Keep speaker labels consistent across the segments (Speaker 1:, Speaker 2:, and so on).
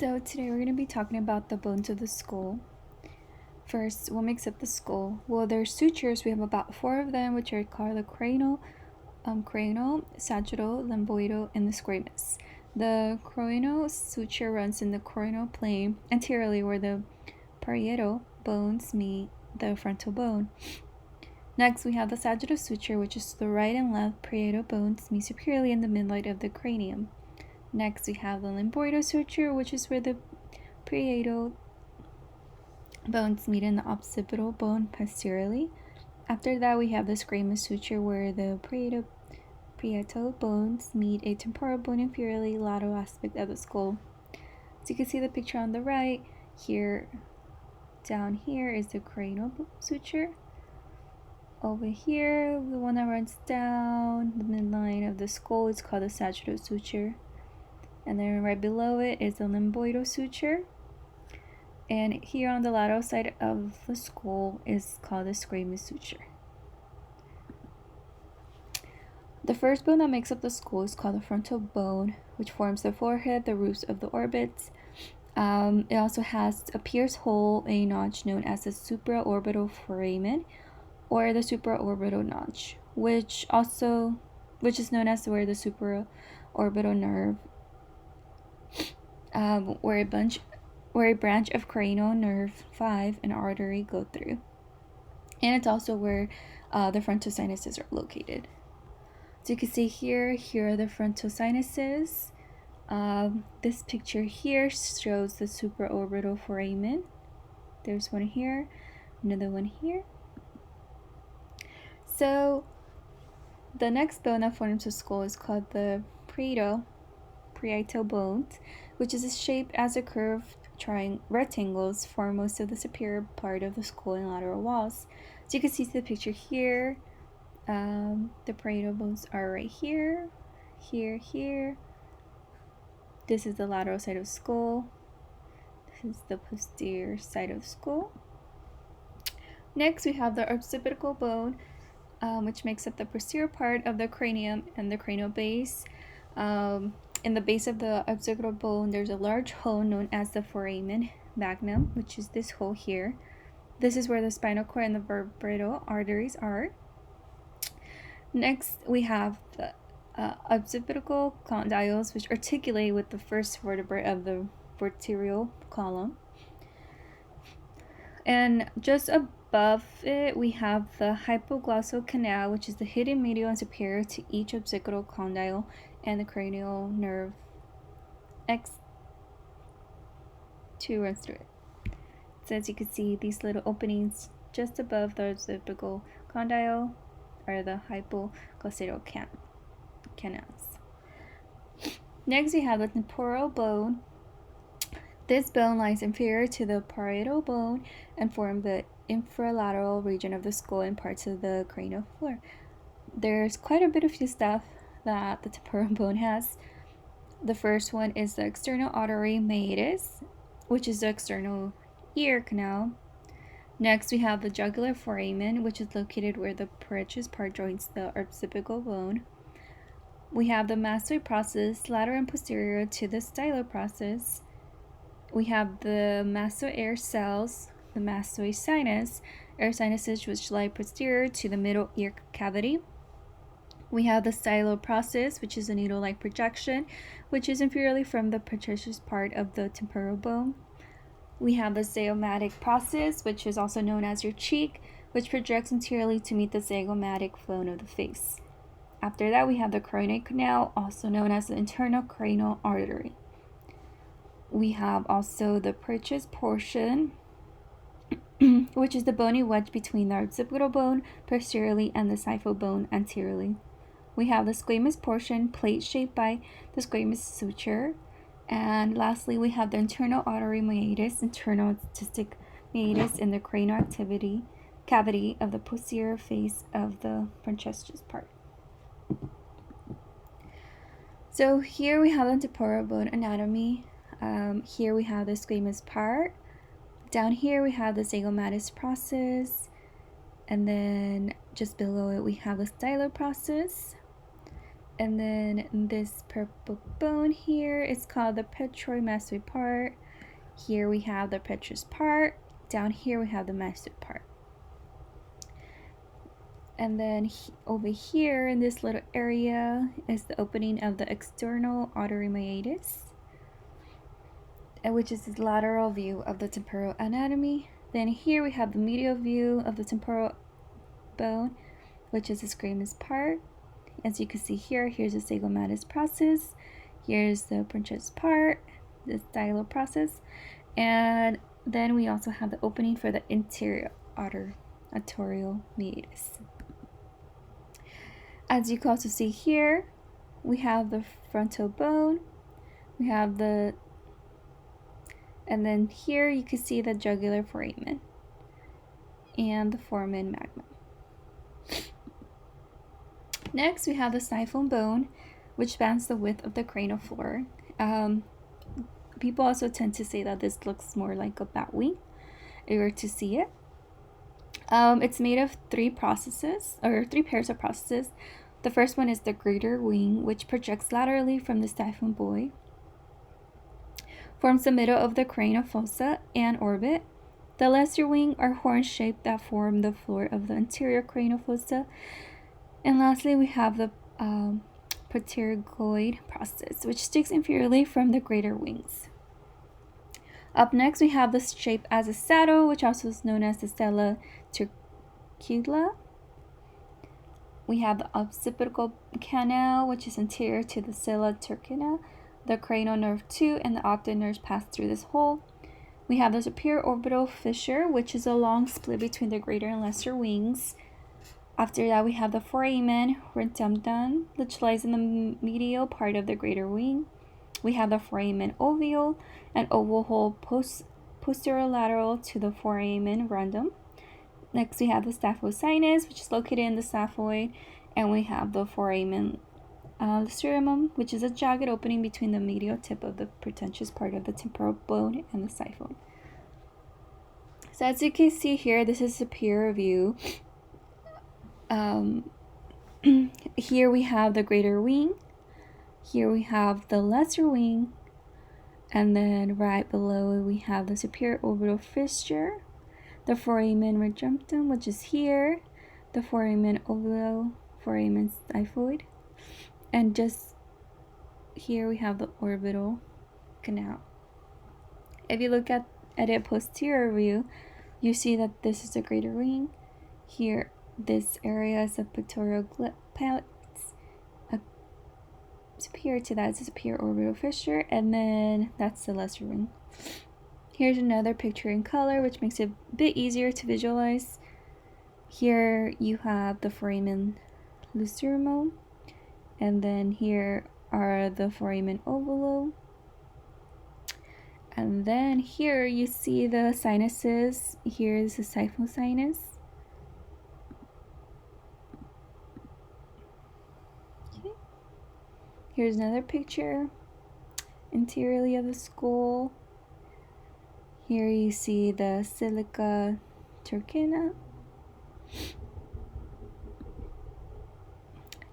Speaker 1: So today we're going to be talking about the bones of the skull. First, what makes up the skull? Well, there's sutures. We have about 4 of them, which are called the cranial, sagittal, lumboidal, and the squamous. The cranial suture runs in the cranial plane anteriorly where the parietal bones meet the frontal bone. Next, we have the sagittal suture, which is the right and left parietal bones meet superiorly in the midline of the cranium. Next, we have the lumboidal suture, which is where the parietal bones meet in the occipital bone posteriorly. After that, we have the squamous suture, where the parietal bones meet a temporal bone inferiorly lateral aspect of the skull. So you can see the picture on the right. Here, down here is the cranial suture. Over here, the one that runs down the midline of the skull is called the sagittal suture. And then right below it is the lumboidal suture. And here on the lateral side of the skull is called the squamous suture. The first bone that makes up the skull is called the frontal bone, which forms the forehead, the roofs of the orbits. It also has a pierced hole, a notch known as the supraorbital foramen, or the supraorbital notch, which is known as where the supraorbital nerve, where a branch of cranial nerve 5 and artery go through. And it's also where the frontal sinuses are located. So you can see here are the frontal sinuses. This picture here shows the supraorbital foramen. There's one here, another one here. So the next bone that forms the skull is called the parietal bone, which is shaped as a curved rectangles form most of the superior part of the skull and lateral walls. So you can see the picture here. The parietal bones are right here, here. This is the lateral side of the skull. This is the posterior side of the skull. Next, we have the occipital bone, which makes up the posterior part of the cranium and the cranial base. In the base of the occipital bone, there's a large hole known as the foramen magnum, which is this hole here. This is where the spinal cord and the vertebral arteries are. Next, we have the occipital condyles, which articulate with the first vertebrae of the vertebral column. And just above it, we have the hypoglossal canal, which is the hidden medial and superior to each occipital condyle, and the cranial nerve X2 runs through it. So as you can see, these little openings just above the occipital condyle are the hypoglossal canals. Next, we have the temporal bone. This bone lies inferior to the parietal bone and forms the infralateral region of the skull and parts of the cranial floor. There's quite a bit of stuff that the temporal bone has. The first one is the external artery meatus, which is the external ear canal. Next, we have the jugular foramen, which is located where the pterygium part joins the occipital bone. We have the masstoid process, lateral and posterior to the stylo process. We have the masstoid air cells, the masstoid sinus, air sinuses which lie posterior to the middle ear cavity. We have the stylo process, which is a needle-like projection, which is inferiorly from the pterygium part of the temporal bone. We have the zygomatic process, which is also known as your cheek, which projects anteriorly to meet the zygomatic bone of the face. After that, we have the carotid canal, also known as the internal cranial artery. We have also the pterygium portion, which is the bony wedge between the occipital bone posteriorly and the xiphoid bone anteriorly. We have the squamous portion, plate shaped by the squamous suture. And lastly, we have the internal artery meatus, internal cystic meatus in the cranial cavity of the posterior face of the pterygium part. So here we have the temporal bone anatomy. Here we have the squamous part. Down here we have the zygomatic process. And then just below it we have the stylo process. And then this purple bone here is called the petromastoid part. Here we have the petrous part. Down here we have the mastoid part. And then over here in this little area is the opening of the external artery meatus, which is the lateral view of the temporal anatomy. Then here we have the medial view of the temporal bone, which is the squamous part. As you can see here, here's the zygomatic process. Here's the Purkinje part, the stylo process. And then we also have the opening for the interior arterial meatus. As you can also see here, we have the frontal bone. We have and then here you can see the jugular foramen and the foramen magnum. Next, we have the siphon bone, which spans the width of the cranial floor. People also tend to say that this looks more like a bat wing if you were to see it. It's made of three pairs of processes. The first one is the greater wing, which projects laterally from the siphon bone, forms the middle of the cranial fossa and orbit. The lesser wing are horn-shaped that form the floor of the anterior cranial fossa. And lastly, we have the pterygoid process, which sticks inferiorly from the greater wings. Up next, we have the shape as a saddle, which also is known as the sella turcula. We have the occipital canal, which is anterior to the sella turcica. The cranial nerve 2 and the optic nerves pass through this hole. We have the superior orbital fissure, which is a long split between the greater and lesser wings. After that, we have the foramen rentumtum, which lies in the medial part of the greater wing. We have the foramen ovale, an oval hole posterolateral to the foramen rundum. Next, we have the staphosinus, which is located in the xiphoid, and we have the foramen lustrumum, which is a jagged opening between the medial tip of the pretentious part of the temporal bone and the siphon. So as you can see here, this is a superior view. Here we have the greater wing. Here we have the lesser wing. And then right below we have the superior orbital fissure, the foramen rentumtum, which is here, the foramen ovale, foramen xiphoid, and just here we have the orbital canal. If you look at a posterior view, you see that this is the greater wing. Here, this area is a pectoral palate. Superior to that is a superior orbital fissure, and then that's the lesser wing. Here's another picture in color, which makes it a bit easier to visualize. Here you have the foramen lustrumum, and then here are the foramen ovale. And then here you see the sinuses. Here's the siphon sinus. Okay. Here's another picture interiorly of the skull. Here you see the silica turcica.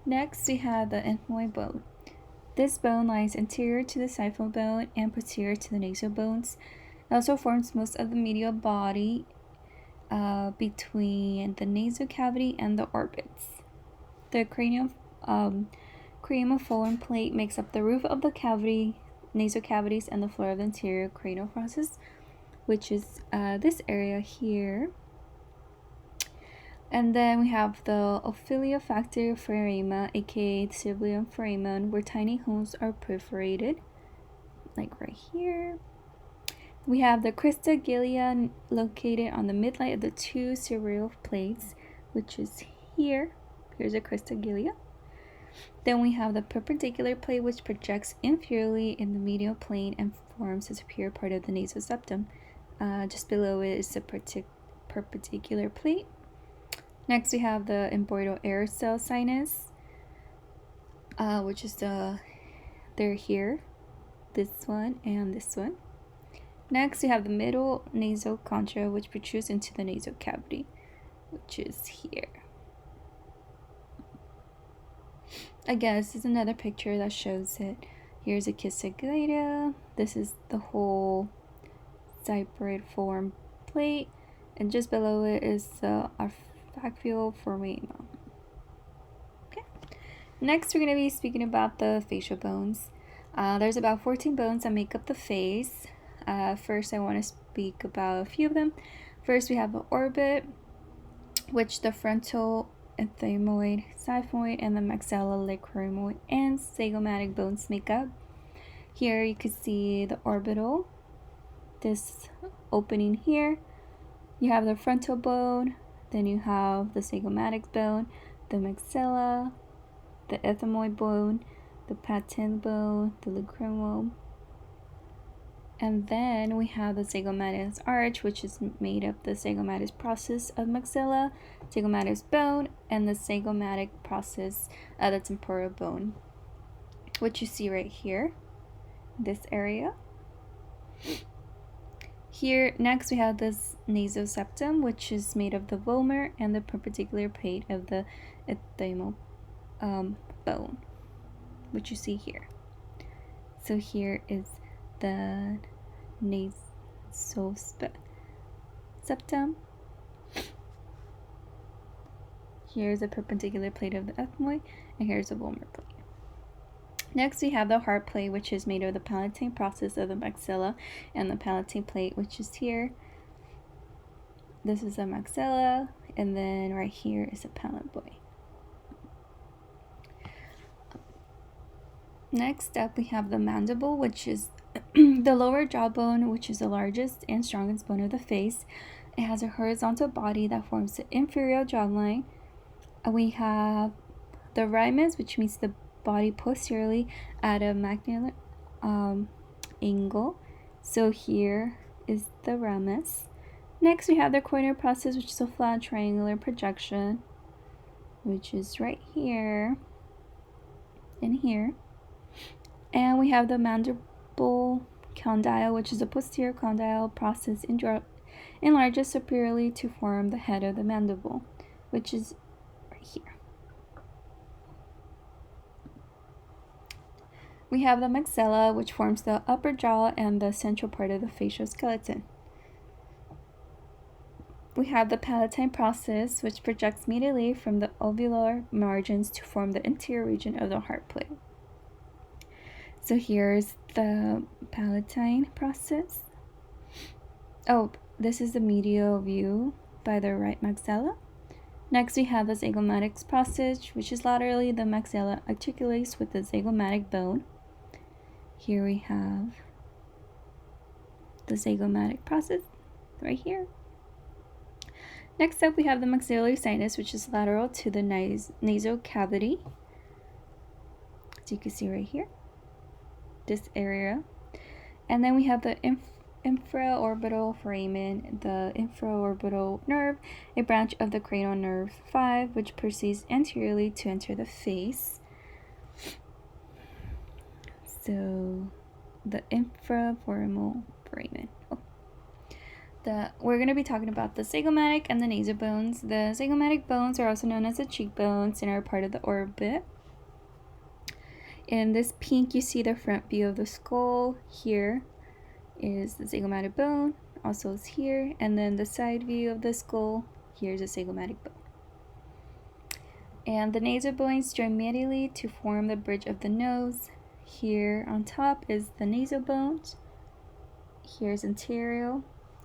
Speaker 1: Next, we have the ethmoid bone. This bone lies anterior to the siphon bone and posterior to the nasal bones. It also forms most of the medial body between the nasal cavity and the orbits. The craniopholan plate makes up the roof of the cavity, nasal cavities, and the floor of the anterior cranial process, which is this area here. And then we have the ophilofactor foramen, aka the cilium foramen, where tiny holes are perforated, like right here. We have the crista gilia located on the midline of the two cerebral plates, which is here. Here's a crista gilia. Then we have the perpendicular plate, which projects inferiorly in the medial plane and forms the superior part of the nasal septum. Just below it is the perpendicular plate. Next, we have the embroidal air cell sinus, which is they're here, this one and this one. Next, we have the middle nasal concha, which protrudes into the nasal cavity, which is here. Again, this is another picture that shows it. Here's a Kissiglia. This is the whole cyprid form plate, and just below it is the arfacioform foramen. Okay. Next, we're going to be speaking about the facial bones. There's about 14 bones that make up the face. First, I want to speak about a few of them. First, we have the orbit, which the frontal ethmoid, xiphoid, and the maxilla, lacrimoid, and zygomatic bones make up. Here you can see the orbital, this opening here. You have the frontal bone, then you have the zygomatic bone, the maxilla, the ethmoid bone, the patent bone, the lacrimal, and then we have the zygomatic arch, which is made up the zygomatic process of maxilla, zygomatic bone, and the zygomatic process of the temporal bone, which you see right here, this area. Here, next we have this nasoseptum, which is made of the vomer and the perpendicular plate of the ethmoid bone, which you see here. So here is the nasoseptum. Here's a perpendicular plate of the ethmoid, and here's a vomer plate. Next, we have the heart plate, which is made of the palatine process of the maxilla, and the palatine plate, which is here. This is the maxilla, and then right here is a palatal. Next up, we have the mandible, which is the lower jawbone, which is the largest and strongest bone of the face. It has a horizontal body that forms the inferior jawline. We have the ramus, which means the body posteriorly at a magnular angle. So here is the ramus. Next, we have the corneal process, which is a flat triangular projection, which is right here and here. And we have the mandible condyle, which is a posterior condyle process enlarges superiorly to form the head of the mandible, which is right here. We have the maxilla, which forms the upper jaw and the central part of the facial skeleton. We have the palatine process, which projects medially from the alveolar margins to form the interior region of the heart plate. So here's the palatine process. Oh, this is the medial view by the right maxilla. Next, we have the zygomatic process, which is laterally the maxilla articulates with the zygomatic bone. Here we have the zygomatic process right here. Next up, we have the maxillary sinus, which is lateral to the nasal cavity, as you can see right here, this area. And then we have the infraorbital foramen, the infraorbital nerve, a branch of the cranial nerve 5, which proceeds anteriorly to enter the face. So the infraforaminal foramen. We're going to be talking about the zygomatic and the nasal bones. The zygomatic bones are also known as the cheekbones and are part of the orbit. In this pink, you see the front view of the skull. Here is the zygomatic bone, also is here, and then the side view of the skull. Here's a zygomatic bone. And the nasal bones join medially to form the bridge of the nose. Here on top is the nasal bones. Here's anterior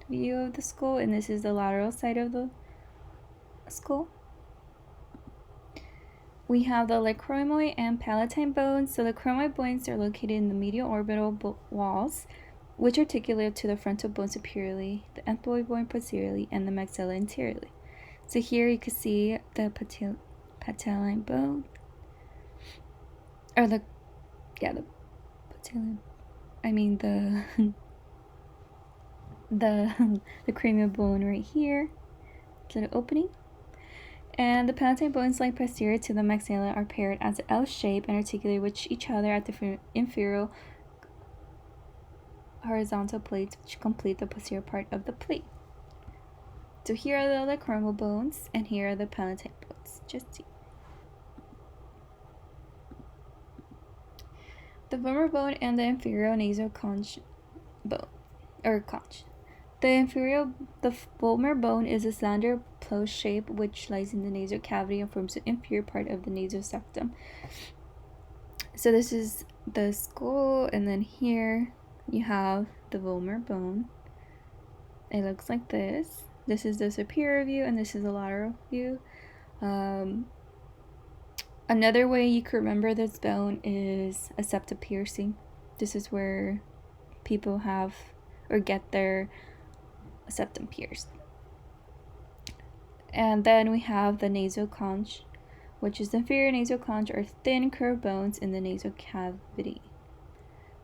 Speaker 1: view of the skull, and this is the lateral side of the skull. We have the lacrimoid and palatine bones. So the lacrimoid bones are located in the medial orbital walls, which articulate to the frontal bone superiorly, the ethmoid bone posteriorly, and the maxilla anteriorly. So here you can see the patelline bone, or the patelline. I mean the cranial bone right here, little opening. And the palatine bones lying posterior to the maxilla are paired as an L shape and articulate with each other at the inferior horizontal plates, which complete the posterior part of the plate. So here are the lacrimal bones, and here are the palatine bones. Just see. The vomer bone and the inferior nasal conch bone, or conch. The vomer bone is a slender plow shape which lies in the nasal cavity and forms the inferior part of the nasal septum. So this is the skull, and then here you have the vomer bone. It looks like this. This is the superior view, and this is the lateral view. Another way you could remember this bone is a septum piercing. This is where people have or get their septum pierced. And then we have the nasal conch, which is the inferior nasal conch, or thin curved bones in the nasal cavity.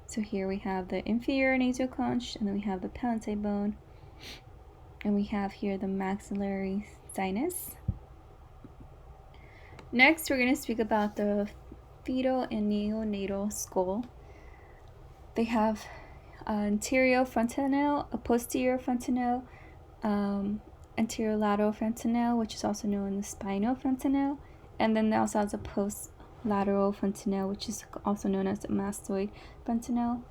Speaker 1: So here we have the inferior nasal conch, and then we have the palatal bone, and we have here the maxillary sinus. Next, we're going to speak about the fetal and neonatal skull. They have an anterior fontanelle, a posterior fontanelle, anterior lateral fontanelle, which is also known as the spinal fontanelle, and then they also has a post-lateral fontanelle, which is also known as the mastoid fontanelle.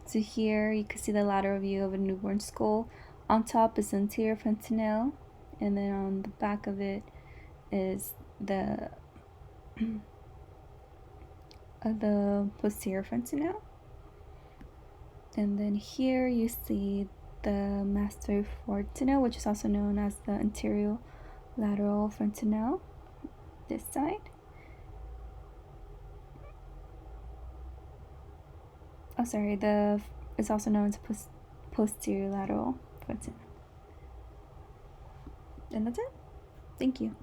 Speaker 1: So here you can see the lateral view of a newborn skull. On top is the anterior fontanelle, and then on the back of it is the posterior fontanelle. And then here you see the mastoid fontanelle, which is also known as the anterior lateral fontanelle, this side. Oh, sorry, it's also known as posterior lateral fontanelle. And that's it. Thank you.